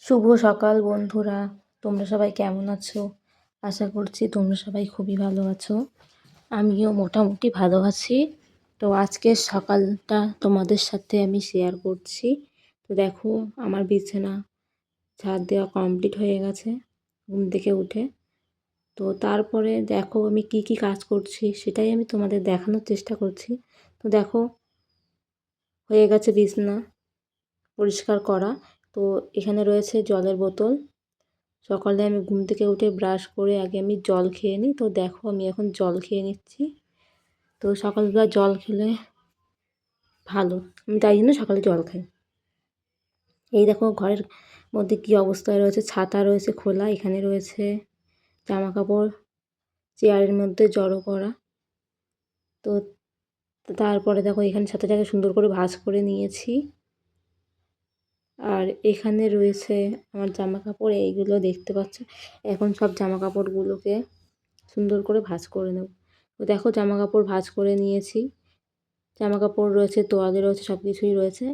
শুভ সকাল বন্ধুরা, তোমরা সবাই কেমন আছো? আশা করছি তোমরা সবাই খুবই ভালো আছো। আমিও মোটামুটি ভালো আছি। তো আজকের সকালটা তোমাদের সাথে আমি শেয়ার করছি। তো দেখো, আমার বিছানা ঝাড় দেওয়া কমপ্লিট হয়ে গেছে ঘুম থেকে উঠে। তো তারপরে দেখো আমি কি কি কাজ করছি সেটাই আমি তোমাদের দেখানোর চেষ্টা করছি। তো দেখো, হয়ে গেছে বিছানা পরিষ্কার করা। তো এখানে রয়েছে জলের বোতল। সকালে আমি ঘুম থেকে উঠে ব্রাশ করে আগে আমি জল খেয়ে নিই। তো দেখো আমি এখন জল খেয়ে নিচ্ছি। তো সকালবেলা জল খেলে ভালো, আমি তাই জন্য সকালে জল খাই। এই দেখো ঘরের মধ্যে কী অবস্থায় রয়েছে, ছাতা রয়েছে খোলা, এখানে রয়েছে জামা কাপড় চেয়ারের মধ্যে জড়ো করা। তো তারপরে দেখো এখানে ছাতাটাকে সুন্দর করে ভাঁজ করে নিয়েছি। আর এখানে রয়েছে আমার জামা কাপড়, এইগুলো দেখতে পাচ্ছ। এখন সব জামা কাপড়গুলোকে সুন্দর করে ভাঁজ করে নেব। তো দেখো জামা কাপড় ভাঁজ করে নিয়েছি। জামা কাপড় রয়েছে, তোয়ালে রয়েছে, সব কিছুই রয়েছে।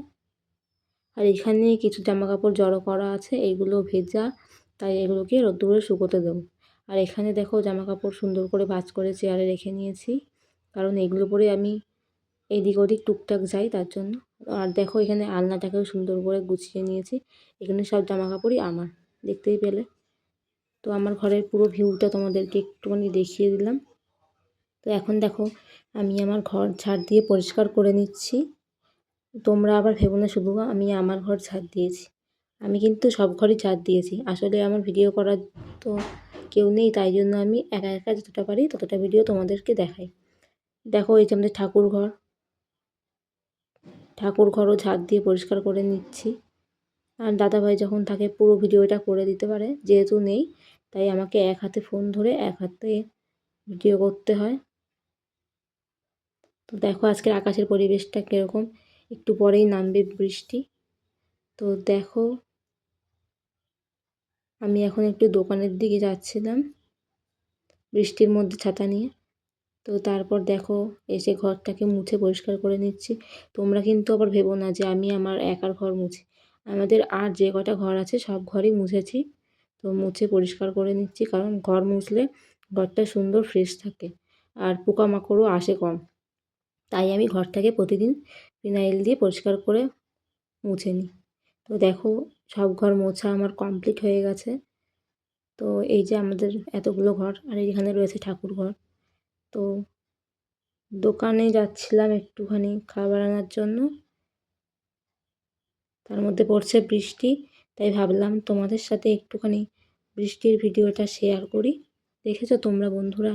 আর এখানে কিছু জামা কাপড় জড়ো করা আছে, এইগুলো ভেজা, তাই এগুলোকে রোদ্দুরে শুকোতে দেবো। আর এখানে দেখো জামা কাপড় সুন্দর করে ভাঁজ করে চেয়ারে রেখে নিয়েছি, কারণ এগুলো পরে আমি এদিক ওদিক টুকটাক যাই তার জন্য। আর দেখো এখানে আলনাটাকেও সুন্দর করে গুছিয়ে নিয়েছি। এখানে সব জামা কাপড়ই আমার, দেখতেই পেলে। তো আমার ঘরের পুরো ভিউটা তোমাদেরকে একটুখানি দেখিয়ে দিলাম। তো এখন দেখো আমি আমার ঘর ঝাড় দিয়ে পরিষ্কার করে নিচ্ছি। তোমরা আবার ভেবো না শুধু আমি আমার ঘর ঝাড় দিয়েছি, আমি কিন্তু সব ঘরই ঝাড় দিয়েছি। আসলে আমার ভিডিও করার তো কেউ নেই, তাই জন্য আমি একা একা যতটা পারি ততটা ভিডিও তোমাদেরকে দেখাই। দেখো এই যে আমাদের ঠাকুর ঘরও ঝাড় দিয়ে পরিষ্কার করে নিচ্ছি। আর দাদাভাই যখন থাকে পুরো ভিডিওটা করে দিতে পারে, যেহেতু নেই তাই আমাকে এক হাতে ফোন ধরে এক হাতে ভিডিও করতে হয়। তো দেখো আজকের আকাশের পরিবেশটা কীরকম, একটু পরেই নামবে বৃষ্টি। তো দেখো আমি এখন একটু দোকানের দিকে যাচ্ছিলাম বৃষ্টির মধ্যে ছাতা নিয়ে। তো তারপর দেখো এসে ঘরটাকে মুছে পরিষ্কার করে নিচ্ছি। তোমরা কিন্তু আবার ভেবো না যে আমি আমার একার ঘর মুছি, আমাদের আর যে কটা ঘর আছে সব ঘরই মুছেছি। তো মুছে পরিষ্কার করে নিচ্ছি, কারণ ঘর মুছলে ঘরটা সুন্দর ফ্রেশ থাকে আর পোকামাকড়ও আসে কম। তাই আমি ঘরটাকে প্রতিদিন ফিনাইল দিয়ে পরিষ্কার করে মুছে নিই। তো দেখো সব ঘর মোছা আমার কমপ্লিট হয়ে গেছে। তো এই যে আমাদের এতগুলো ঘর, আর এইখানে রয়েছে ঠাকুর ঘর। তো দোকানে যাচ্ছিলাম একটুখানি খাবার আনার জন্য, তার মধ্যে পড়ছে বৃষ্টি, তাই ভাবলাম তোমাদের সাথে একটুখানি বৃষ্টির ভিডিওটা শেয়ার করি। দেখেছো তোমরা বন্ধুরা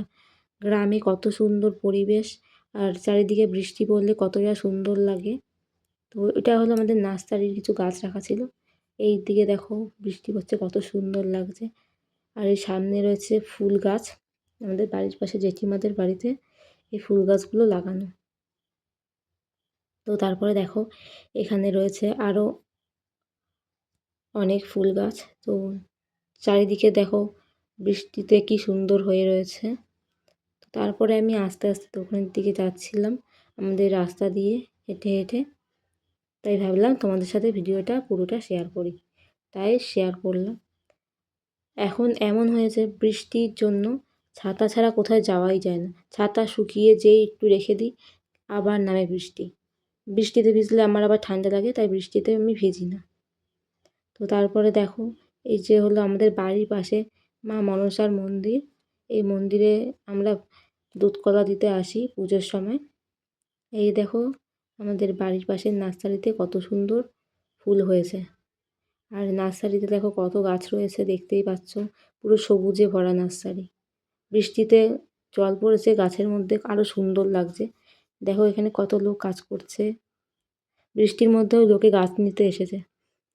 গ্রামে কত সুন্দর পরিবেশ, আর চারিদিকে বৃষ্টি পড়লে কতটা সুন্দর লাগে। তো এটা হলো আমাদের নার্সারির কিছু গাছ রাখা ছিল। এই দিকে দেখো বৃষ্টি পড়ছে, কত সুন্দর লাগছে। আর এই সামনে রয়েছে ফুল গাছ, আমাদের বাড়ির পাশে জেঠিমাদের বাড়িতে এই ফুল গাছগুলো লাগানো। তো তারপরে দেখো এখানে রয়েছে আরও অনেক ফুল গাছ। তো চারিদিকে দেখো বৃষ্টিতে কি সুন্দর হয়ে রয়েছে। তারপরে আমি আস্তে আস্তে দোকানের দিকে যাচ্ছিলাম আমাদের রাস্তা দিয়ে হেঁটে হেঁটে, তাই ভাবলাম তোমাদের সাথে ভিডিওটা পুরোটা শেয়ার করি, তাই শেয়ার করলাম। এখন এমন হয়েছে বৃষ্টির জন্য ছাতা ছাড়া কোথায় যাওয়াই যায় না। ছাতা শুকিয়ে যেই একটু রেখে দিই আবার নামে বৃষ্টি। বৃষ্টিতে ভিজলে আমার আবার ঠান্ডা লাগে, তাই বৃষ্টিতে আমি ভিজি না। তো তারপরে দেখো এই যে হলো আমাদের বাড়ির পাশে মা মনসার মন্দির। এই মন্দিরে আমরা দুধ কলা দিতে আসি পুজোর সময়। এই দেখো আমাদের বাড়ির পাশের নার্সারিতে কত সুন্দর ফুল হয়েছে। আর নার্সারিতে দেখো কত গাছ রয়েছে, দেখতেই পাচ্ছ পুরো সবুজে ভরা নার্সারি। বৃষ্টিতে জল পড়েছে গাছের মধ্যে, আরও সুন্দর লাগছে। দেখো এখানে কত লোক কাজ করছে, বৃষ্টির মধ্যেও লোকে গাছ নিতে এসেছে।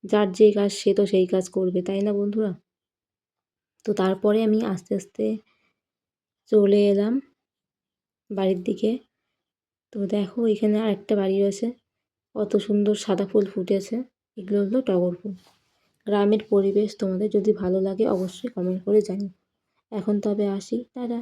যার যে কাজ সে তো সেই কাজ করবে, তাই না বন্ধুরা? তো তারপরে আমি আস্তে আস্তে চলে এলাম বাড়ির দিকে। তো দেখো এখানে আরেকটা বাড়ি রয়েছে, কত সুন্দর সাদা ফুল ফুটেছে, এগুলো হলো টগর ফুল। গ্রামের পরিবেশ তোমাদের যদি ভালো লাগে অবশ্যই কমেন্ট করে জানিও। এখন তবে আসি, টাটা।